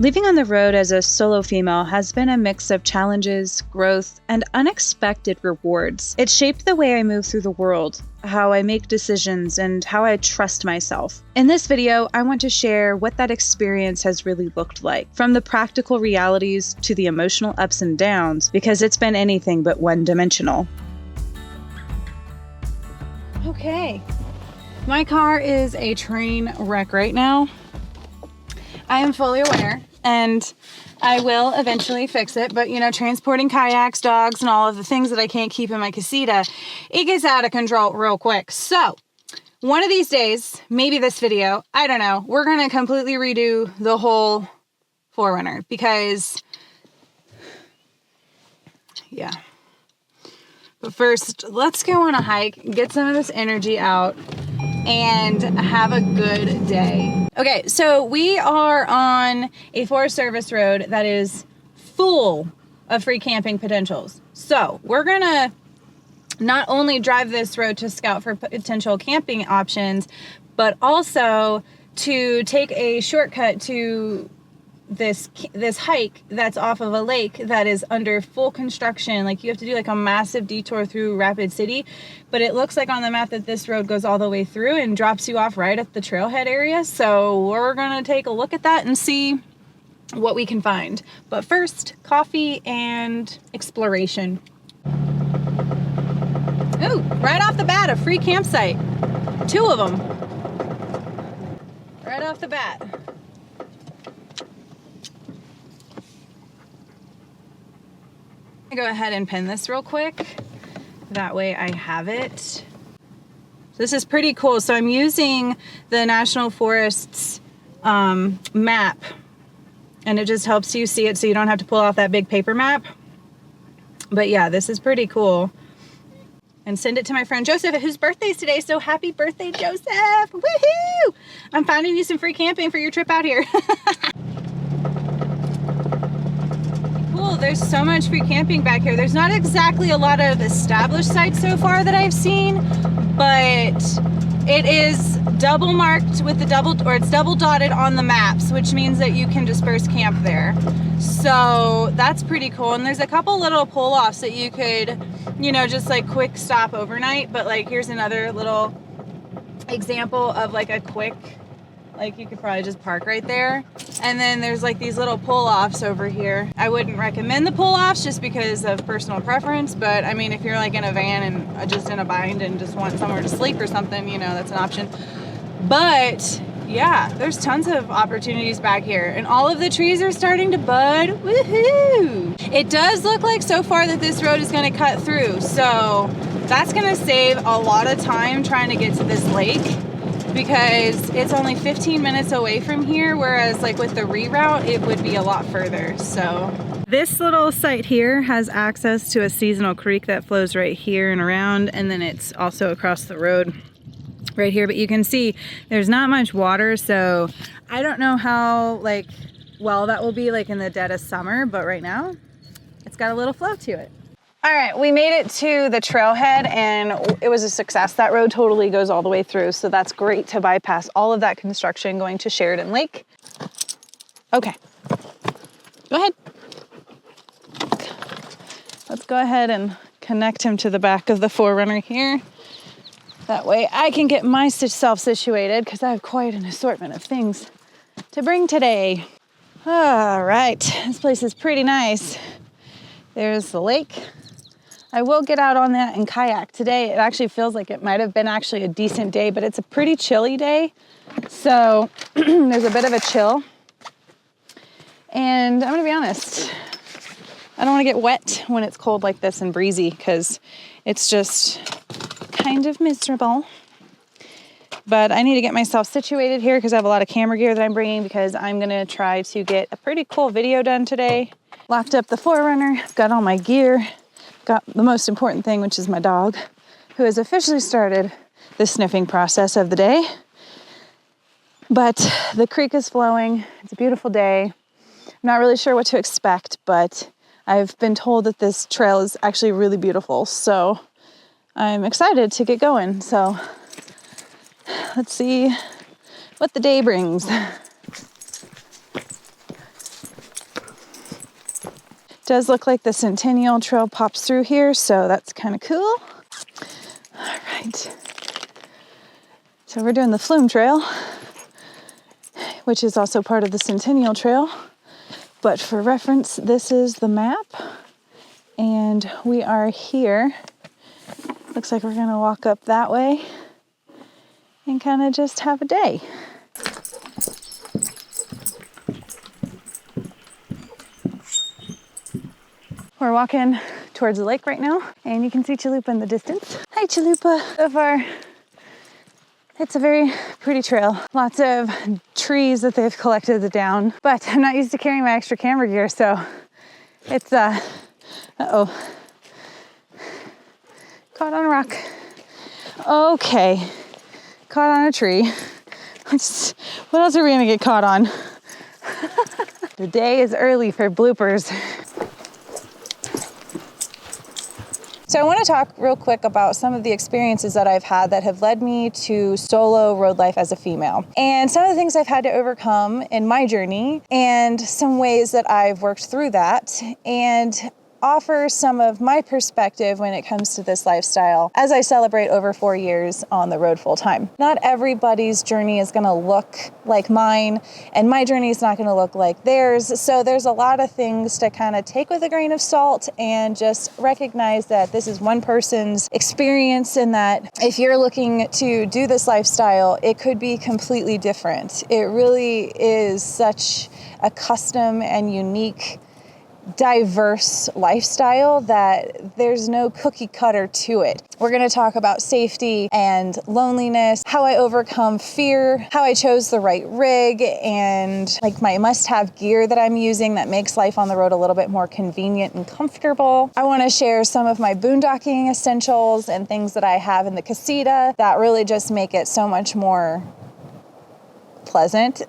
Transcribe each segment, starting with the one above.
Living on the road as a solo female has been a mix of challenges, growth, and unexpected rewards. It shaped the way I move through the world, how I make decisions, and how I trust myself. In this video, I want to share what that experience has really looked like, from the practical realities to the emotional ups and downs, because it's been anything but one-dimensional. Okay, my car is a train wreck right now. I am fully aware, and I will eventually fix it, but you know, transporting kayaks, dogs, and all of the things that I can't keep in my casita, it gets out of control real quick. So one of these days, maybe this video, I don't know, we're gonna completely redo the whole 4Runner because, yeah. But first, let's go on a hike, get some of this energy out, and have a good day. Okay, so we are on a Forest Service road that is full of free camping potentials. So we're gonna not only drive this road to scout for potential camping options, but also to take a shortcut to this hike that's off of a lake that is under full construction. Like, you have to do like a massive detour through Rapid City, but it looks like on the map that this road goes all the way through and drops you off right at the trailhead area. So we're gonna take a look at that and see what we can find. But first, coffee and exploration. Ooh, right off the bat, a free campsite. 2 of them. Right off the bat. Go ahead and pin this real quick. That way I have it. This is pretty cool. So I'm using the National Forest's map, and it just helps you see it so you don't have to pull off that big paper map. But yeah, this is pretty cool. And send it to my friend Joseph, whose birthday is today. So happy birthday, Joseph! Woohoo! I'm finding you some free camping for your trip out here. There's so much free camping back here. There's not exactly a lot of established sites so far that I've seen, but it is double marked with the it's double dotted on the maps, which means that you can disperse camp there. So that's pretty cool. And there's a couple little pull-offs that you could, you know, just like quick stop overnight. But like, here's another little example of like a quick, like, you could probably just park right there. And then there's like these little pull-offs over here. I wouldn't recommend the pull-offs just because of personal preference, but I mean, if you're like in a van and just in a bind and just want somewhere to sleep or something, you know, that's an option. But yeah, there's tons of opportunities back here, and all of the trees are starting to bud. Woohoo! It does look like so far that this road is going to cut through, so that's going to save a lot of time trying to get to this lake, because it's only 15 minutes away from here, whereas like with the reroute, it would be a lot further. So this little site here has access to a seasonal creek that flows right here and around, and then it's also across the road right here. But you can see there's not much water, so I don't know how like well that will be like in the dead of summer, but right now it's got a little flow to it. All right, we made it to the trailhead and it was a success. That road totally goes all the way through, so that's great to bypass all of that construction going to Sheridan Lake. Okay, go ahead. Let's go ahead and connect him to the back of the 4Runner here. That way I can get myself situated, because I have quite an assortment of things to bring today. All right, this place is pretty nice. There's the lake. I will get out on that and kayak today. It actually feels like it might have been actually a decent day, but it's a pretty chilly day. So there's a bit of a chill. And I'm gonna be honest, I don't wanna get wet when it's cold like this and breezy, because it's just kind of miserable. But I need to get myself situated here because I have a lot of camera gear that I'm bringing, because I'm gonna try to get a pretty cool video done today. Locked up the 4Runner, got all my gear. Got the most important thing, which is my dog, who has officially started the sniffing process of the day. But the creek is flowing. It's a beautiful day. I'm not really sure what to expect, but I've been told that this trail is actually really beautiful. So I'm excited to get going. So let's see what the day brings. Does look like the Centennial Trail pops through here, so that's kind of cool. All right. So we're doing the Flume Trail, which is also part of the Centennial Trail. But for reference, this is the map. And we are here. Looks like we're gonna walk up that way and kind of just have a day. We're walking towards the lake right now, and you can see Chalupa in the distance. Hi, Chalupa. So far, it's a very pretty trail. Lots of trees that they've collected down, but I'm not used to carrying my extra camera gear, so it's, uh-oh. Caught on a rock. Okay, caught on a tree. What else are we gonna get caught on? The day is early for bloopers. So I want to talk real quick about some of the experiences that I've had that have led me to solo road life as a female. And some of the things I've had to overcome in my journey and some ways that I've worked through that, and offer some of my perspective when it comes to this lifestyle as I celebrate over 4 years on the road full time. Not everybody's journey is going to look like mine, and my journey is not going to look like theirs. So there's a lot of things to kind of take with a grain of salt and just recognize that this is one person's experience, and that if you're looking to do this lifestyle, it could be completely different. It really is such a custom and unique, diverse lifestyle that there's no cookie cutter to it. We're going to talk about safety and loneliness, how I overcome fear, how I chose the right rig, and like my must-have gear that I'm using that makes life on the road a little bit more convenient and comfortable. I want to share some of my boondocking essentials and things that I have in the casita that really just make it so much more pleasant.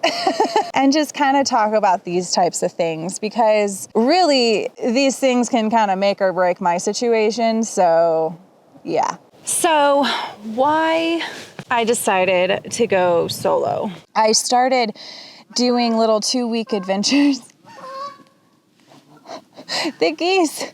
And just kind of talk about these types of things, because really these things can kind of make or break my situation. So yeah. So why I decided to go solo. I started doing little 2-week adventures. The geese.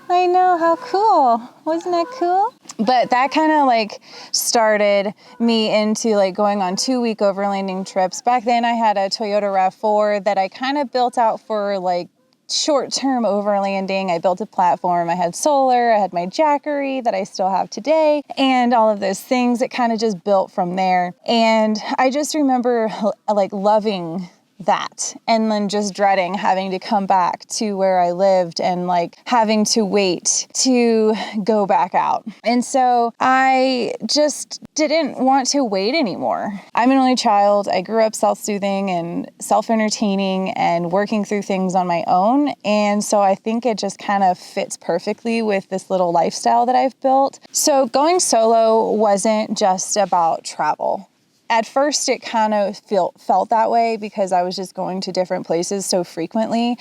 I know, how cool. Wasn't that cool? But that kind of like started me into like going on 2-week overlanding trips. Back then I had a Toyota RAV4 that I kind of built out for like short-term overlanding. I built a platform. I had solar, I had my jackery that I still have today, and all of those things. It kind of just built from there. And I just remember like loving that, and then just dreading having to come back to where I lived and like having to wait to go back out. And so I just didn't want to wait anymore. I'm an only child. I grew up self-soothing and self-entertaining and working through things on my own. And so I think it just kind of fits perfectly with this little lifestyle that I've built. So going solo wasn't just about travel. At first, it kind of felt that way because I was just going to different places so frequently.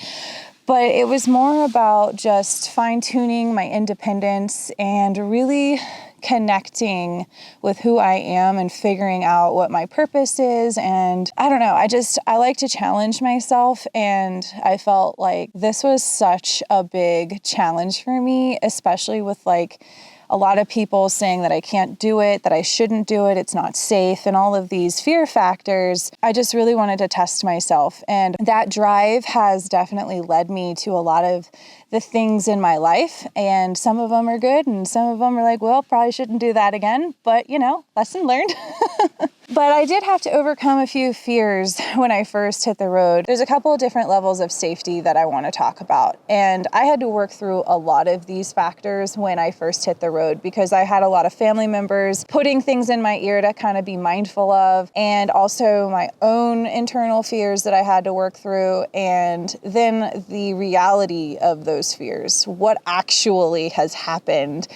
But it was more about just fine-tuning my independence and really connecting with who I am and figuring out what my purpose is. And I don't know, I like to challenge myself. And I felt like this was such a big challenge for me, especially with like a lot of people saying that I can't do it, that I shouldn't do it, it's not safe, and all of these fear factors. I just really wanted to test myself. And that drive has definitely led me to a lot of the things in my life. And some of them are good, and some of them are like, well, probably shouldn't do that again. But, you know, lesson learned. But I did have to overcome a few fears when I first hit the road. There's a couple of different levels of safety that I want to talk about. And I had to work through a lot of these factors when I first hit the road, because I had a lot of family members putting things in my ear to kind of be mindful of, and also my own internal fears that I had to work through, and then the reality of those fears, what actually has happened.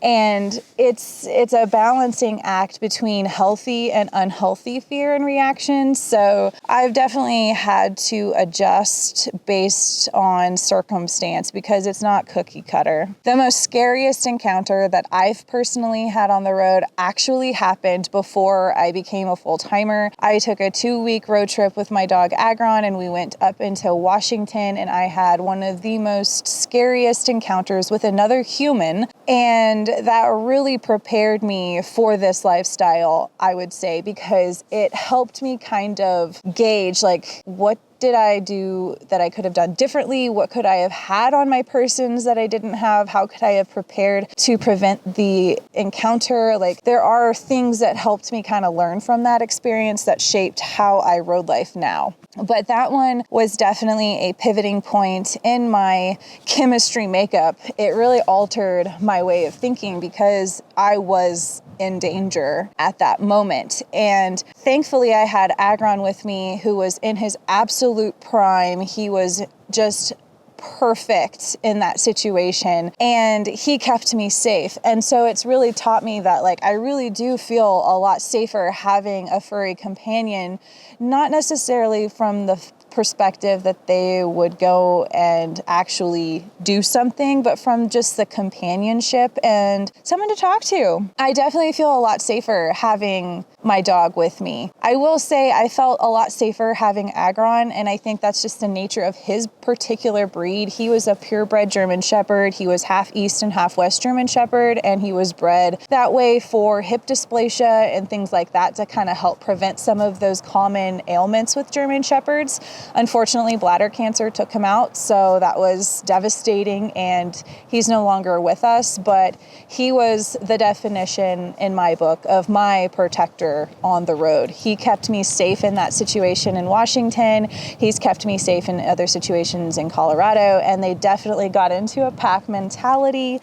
And it's a balancing act between healthy and unhealthy fear and reaction. So I've definitely had to adjust based on circumstance because it's not cookie cutter. The most scariest encounter that I've personally had on the road actually happened before I became a full-timer. I took a 2-week road trip with my dog Agron, and we went up into Washington, and I had one of the most scariest encounters with another human, and that really prepared me for this lifestyle, I would say, because it helped me kind of gauge, like, what did I do that I could have done differently? What could I have had on my persons that I didn't have? How could I have prepared to prevent the encounter? Like, there are things that helped me kind of learn from that experience that shaped how I road life now. But that one was definitely a pivoting point in my chemistry makeup. It really altered my way of thinking because I was in danger at that moment. And thankfully I had Agron with me, who was in his absolute prime. He was just perfect in that situation, and he kept me safe. And so it's really taught me that, like, I really do feel a lot safer having a furry companion, not necessarily from the perspective that they would go and actually do something, but from just the companionship and someone to talk to. I definitely feel a lot safer having my dog with me. I will say I felt a lot safer having Agron, and I think that's just the nature of his particular breed. He was a purebred German Shepherd. He was half East and half West German Shepherd, and he was bred that way for hip dysplasia and things like that to kind of help prevent some of those common ailments with German Shepherds. Unfortunately, bladder cancer took him out, so that was devastating, and he's no longer with us, but he was the definition in my book of my protector on the road. He kept me safe in that situation in Washington. He's kept me safe in other situations in Colorado, and they definitely got into a pack mentality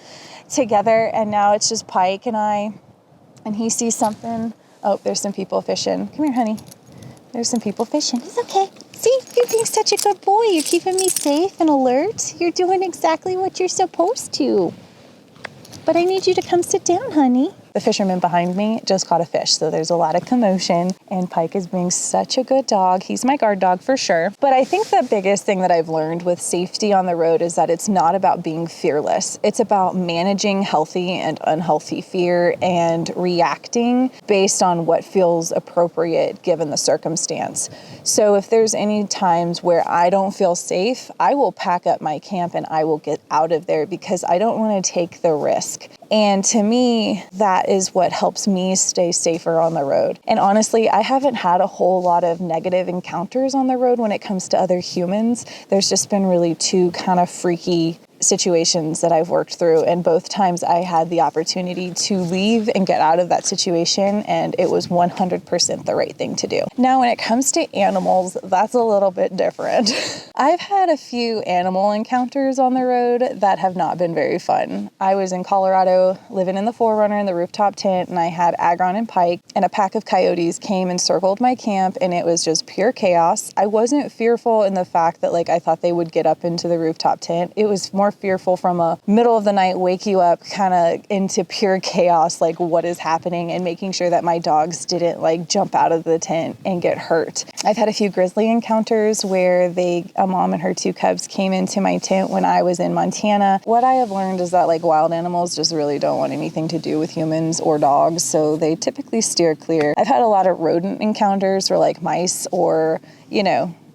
together, and now it's just Pike and I, and he sees something. Oh, there's some people fishing. Come here, honey. There's some people fishing. It's okay. See, you're being such a good boy. You're keeping me safe and alert. You're doing exactly what you're supposed to. But I need you to come sit down, honey. The fisherman behind me just caught a fish, so there's a lot of commotion, and Pike is being such a good dog. He's my guard dog for sure. But I think the biggest thing that I've learned with safety on the road is that it's not about being fearless. It's about managing healthy and unhealthy fear and reacting based on what feels appropriate given the circumstance. So if there's any times where I don't feel safe, I will pack up my camp and I will get out of there because I don't want to take the risk. And to me, that is what helps me stay safer on the road. And honestly, I haven't had a whole lot of negative encounters on the road when it comes to other humans. There's just been really two kind of freaky situations that I've worked through, and both times I had the opportunity to leave and get out of that situation, and it was 100% the right thing to do. Now, when it comes to animals, that's a little bit different. I've had a few animal encounters on the road that have not been very fun. I was in Colorado living in the 4Runner in the rooftop tent, and I had Agron and Pike, and a pack of coyotes came and circled my camp, and it was just pure chaos. I wasn't fearful in the fact that, like, I thought they would get up into the rooftop tent. It was more fearful from a middle of the night, wake you up kind of into pure chaos, like what is happening, and making sure that my dogs didn't like jump out of the tent and get hurt. I've had a few grizzly encounters where a mom and her 2 cubs came into my tent when I was in Montana. What I have learned is that like wild animals just really don't want anything to do with humans or dogs, so they typically steer clear. I've had a lot of rodent encounters or like mice or,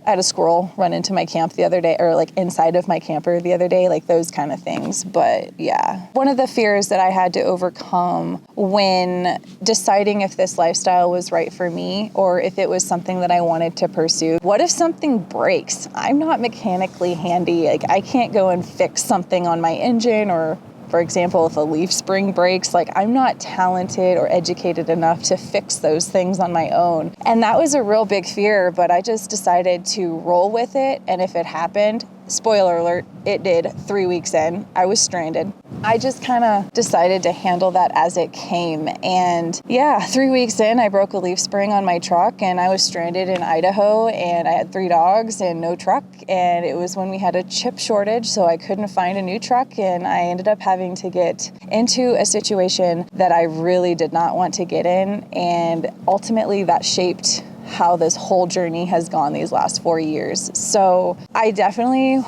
I had a squirrel run into my camp the other day, or like inside of my camper the other day, like those kind of things. But yeah, one of the fears that I had to overcome when deciding if this lifestyle was right for me or if it was something that I wanted to pursue. What if something breaks? I'm not mechanically handy. Like I can't go and fix something on my engine, or for example, if a leaf spring breaks, like I'm not talented or educated enough to fix those things on my own. And that was a real big fear, but I just decided to roll with it. And if it happened, spoiler alert, it did 3 weeks in. I was stranded. I just kind of decided to handle that as it came. And yeah, 3 weeks in, I broke a leaf spring on my truck and I was stranded in Idaho, and I had 3 dogs and no truck. And it was when we had a chip shortage, so I couldn't find a new truck, and I ended up having to get into a situation that I really did not want to get in. And ultimately that shaped how this whole journey has gone these last 4 years. So I definitely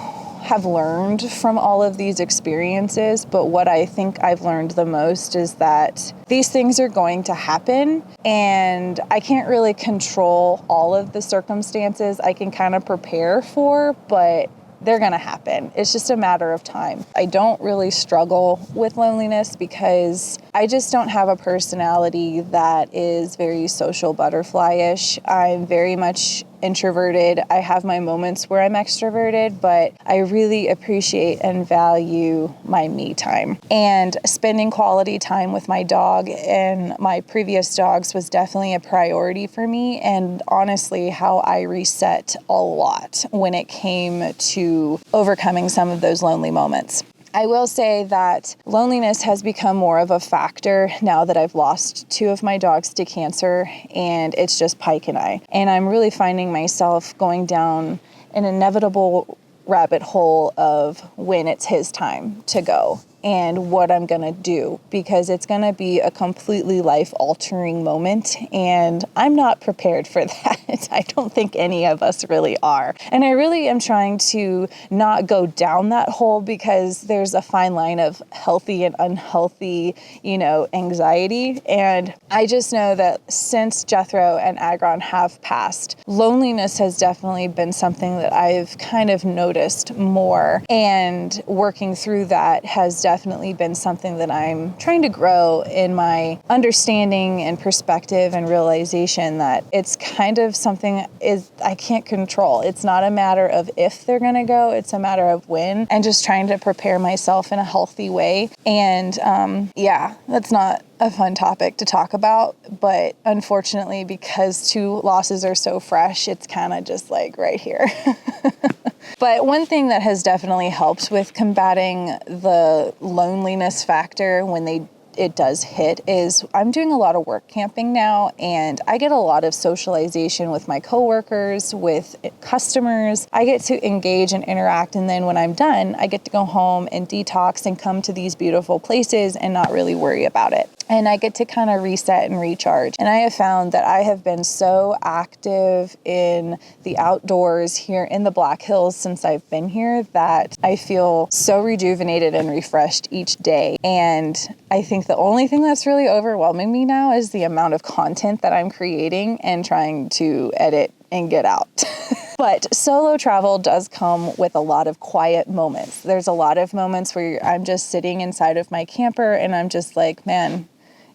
have learned from all of these experiences, but what I think I've learned the most is that these things are going to happen, and I can't really control all of the circumstances. I can kind of prepare for, but they're going to happen. It's just a matter of time. I don't really struggle with loneliness because I just don't have a personality that is very social butterfly-ish. I'm very much introverted. I have my moments where I'm extroverted, but I really appreciate and value my me time. And spending quality time with my dog and my previous dogs was definitely a priority for me, and honestly how I reset a lot when it came to overcoming some of those lonely moments. I will say that loneliness has become more of a factor now that I've lost 2 of my dogs to cancer, and it's just Pike and I. And I'm really finding myself going down an inevitable rabbit hole of when it's his time to go and what I'm going to do, because it's going to be a completely life-altering moment, and I'm not prepared for that. I don't think any of us really are. And I really am trying to not go down that hole, because there's a fine line of healthy and unhealthy, anxiety. And I just know that since Jethro and Agron have passed, loneliness has definitely been something that I've kind of noticed more, and working through that has definitely been something that I'm trying to grow in my understanding and perspective and realization that it's kind of something I can't control. It's not a matter of if they're going to go, it's a matter of when, and just trying to prepare myself in a healthy way. And that's not a fun topic to talk about, but unfortunately, because 2 losses are so fresh, it's kind of just like right here. But one thing that has definitely helped with combating the loneliness factor when it does hit is I'm doing a lot of work camping now, and I get a lot of socialization with my coworkers, with customers. I get to engage and interact, and then when I'm done, I get to go home and detox and come to these beautiful places and not really worry about it. And I get to kind of reset and recharge. And I have found that I have been so active in the outdoors here in the Black Hills since I've been here that I feel so rejuvenated and refreshed each day. And I think the only thing that's really overwhelming me now is the amount of content that I'm creating and trying to edit and get out. But solo travel does come with a lot of quiet moments. There's a lot of moments where I'm just sitting inside of my camper and I'm just like, man,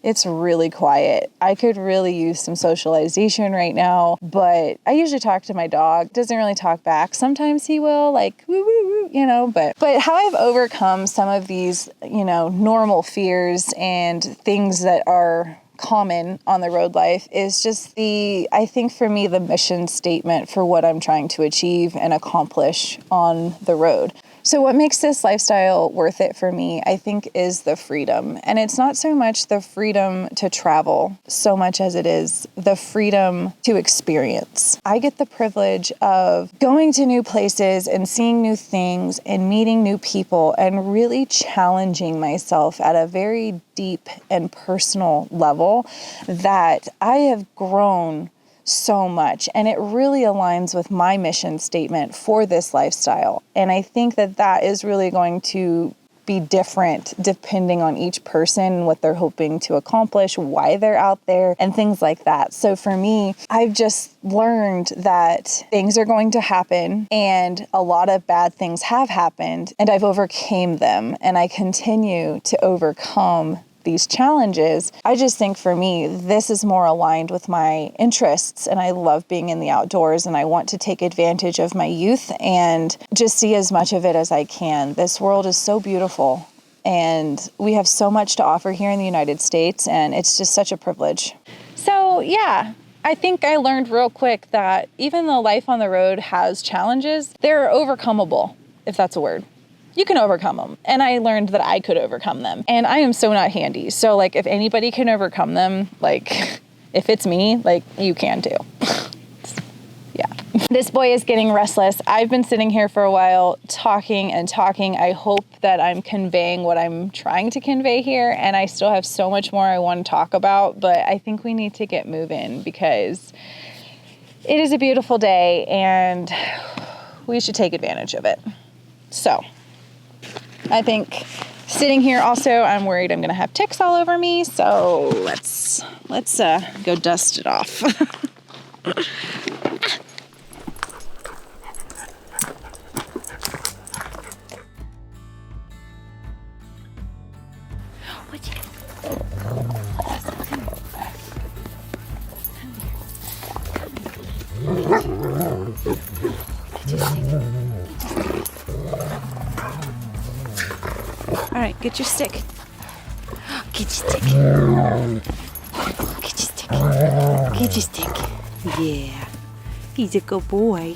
it's really quiet. I could really use some socialization right now, but I usually talk to my dog. Doesn't really talk back. Sometimes he will, like, woo, woo, woo, but how I've overcome some of these, normal fears and things that are common on the road life is just I think for me, the mission statement for what I'm trying to achieve and accomplish on the road. So what makes this lifestyle worth it for me, I think, is the freedom. And it's not so much the freedom to travel so much as it is the freedom to experience. I get the privilege of going to new places and seeing new things and meeting new people and really challenging myself at a very deep and personal level that I have grown so much, and it really aligns with my mission statement for this lifestyle. And I think that is really going to be different depending on each person, what they're hoping to accomplish, why they're out there, and things like that. So for me, I've just learned that things are going to happen, and a lot of bad things have happened, and I've overcame them, and I continue to overcome these challenges. I just think for me, this is more aligned with my interests, and I love being in the outdoors, and I want to take advantage of my youth and just see as much of it as I can. This world is so beautiful, and we have so much to offer here in the United States, and it's just such a privilege. So yeah, I think I learned real quick that even though life on the road has challenges, they're overcomeable. if that's a word. You can overcome them. And I learned that I could overcome them. And I am so not handy. So like if anybody can overcome them, like if it's me, like you can too. Yeah. This boy is getting restless. I've been sitting here for a while talking and talking. I hope that I'm conveying what I'm trying to convey here. And I still have so much more I want to talk about, but I think we need to get moving because it is a beautiful day and we should take advantage of it. So I think sitting here also, I'm worried I'm gonna have ticks all over me. So let's go dust it off. All right, get your stick. Get your stick. Get your stick. Get your stick. Yeah, he's a good boy.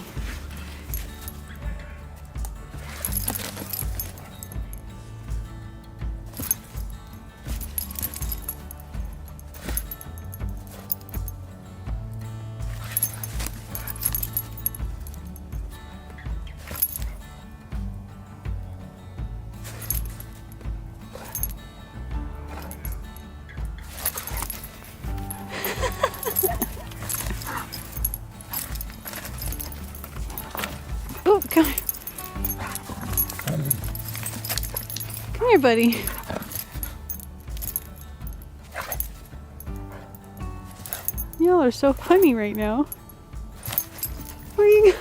Oh, come here. Come here, buddy. Y'all are so funny right now. Where are you going?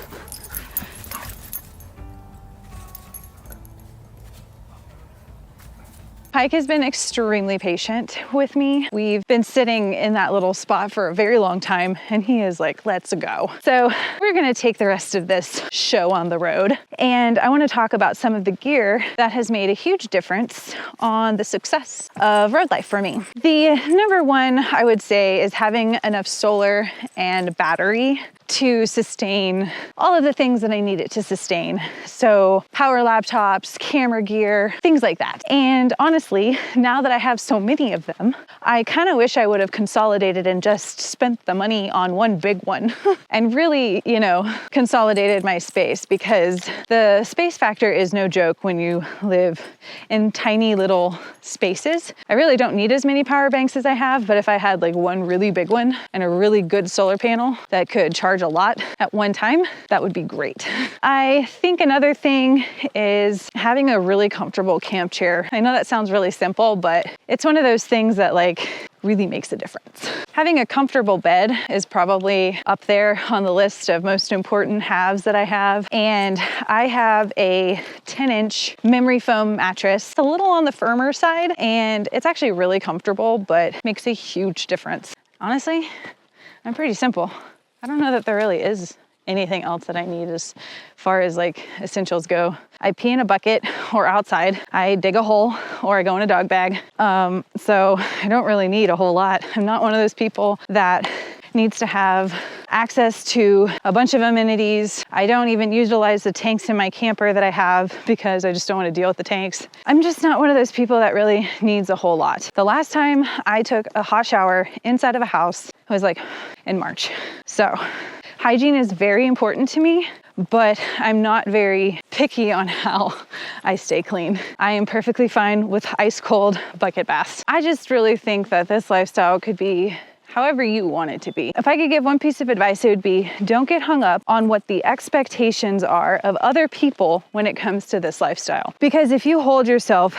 Pike has been extremely patient with me. We've been sitting in that little spot for a very long time and he is like, let's go. So we're gonna take the rest of this show on the road. And I wanna talk about some of the gear that has made a huge difference on the success of road life for me. The number one, I would say, is having enough solar and battery to sustain all of the things that I need it to sustain. So power laptops, camera gear, things like that. And honestly, now that I have so many of them, I kind of wish I would have consolidated and just spent the money on one big one and really, you know, consolidated my space, because the space factor is no joke when you live in tiny little spaces. I really don't need as many power banks as I have, but if I had like one really big one and a really good solar panel that could charge a lot at one time, that would be great. I think another thing is having a really comfortable camp chair. I know that sounds really simple, but it's one of those things that like really makes a difference. Having a comfortable bed is probably up there on the list of most important haves that I have. And I have a 10-inch memory foam mattress. It's a little on the firmer side and it's actually really comfortable, but makes a huge difference. Honestly, I'm pretty simple. I don't know that there really is anything else that I need as far as like essentials go. I pee in a bucket or outside. I dig a hole or I go in a dog bag. So I don't really need a whole lot. I'm not one of those people that needs to have access to a bunch of amenities. I don't even utilize the tanks in my camper that I have because I just don't want to deal with the tanks. I'm just not one of those people that really needs a whole lot. The last time I took a hot shower inside of a house was like in March. So hygiene is very important to me, but I'm not very picky on how I stay clean. I am perfectly fine with ice cold bucket baths. I just really think that this lifestyle could be however you want it to be. If I could give one piece of advice, it would be don't get hung up on what the expectations are of other people when it comes to this lifestyle. Because if you hold yourself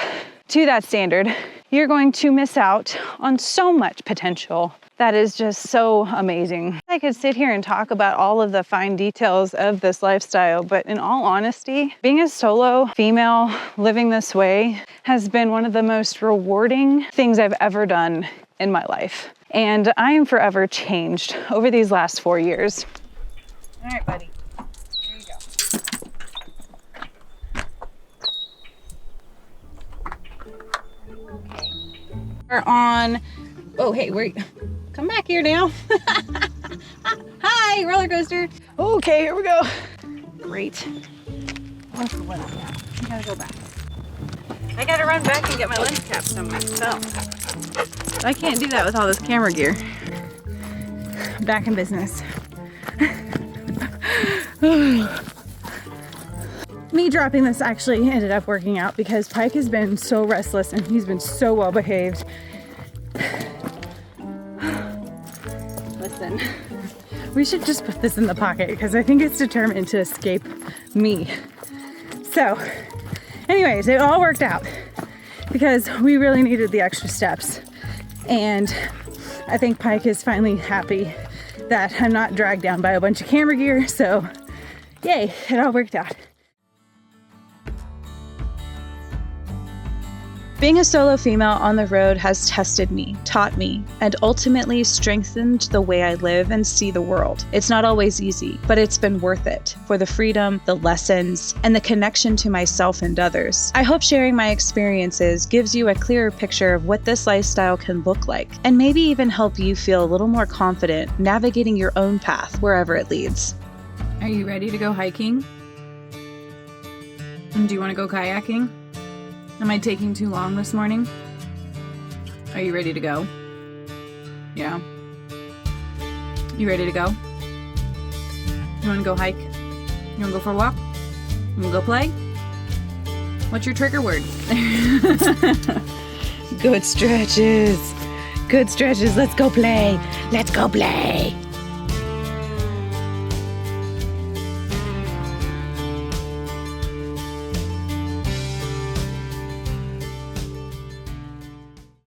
to that standard, you're going to miss out on so much potential that is just so amazing. I could sit here and talk about all of the fine details of this lifestyle, but in all honesty, being a solo female living this way has been one of the most rewarding things I've ever done in my life. And I am forever changed over these last 4 years. All right, buddy. Here you go. Okay. We're on, oh, hey, come back here now. Hi, roller coaster. Okay, here we go. Great. Where's the lens cap? I gotta go back. I gotta run back and get my lens cap somewhere. So I can't do that with all this camera gear. Back in business. Me dropping this actually ended up working out because Pike has been so restless and he's been so well behaved. Listen, we should just put this in the pocket because I think it's determined to escape me. So anyways, it all worked out because we really needed the extra steps. And I think Pike is finally happy that I'm not dragged down by a bunch of camera gear. So yay, it all worked out. Being a solo female on the road has tested me, taught me, and ultimately strengthened the way I live and see the world. It's not always easy, but it's been worth it for the freedom, the lessons, and the connection to myself and others. I hope sharing my experiences gives you a clearer picture of what this lifestyle can look like, and maybe even help you feel a little more confident navigating your own path wherever it leads. Are you ready to go hiking? And do you want to go kayaking? Am I taking too long this morning? Are you ready to go? Yeah. You ready to go? You want to go hike? You want to go for a walk? You want to go play? What's your trigger word? Good stretches. Good stretches. Let's go play. Let's go play.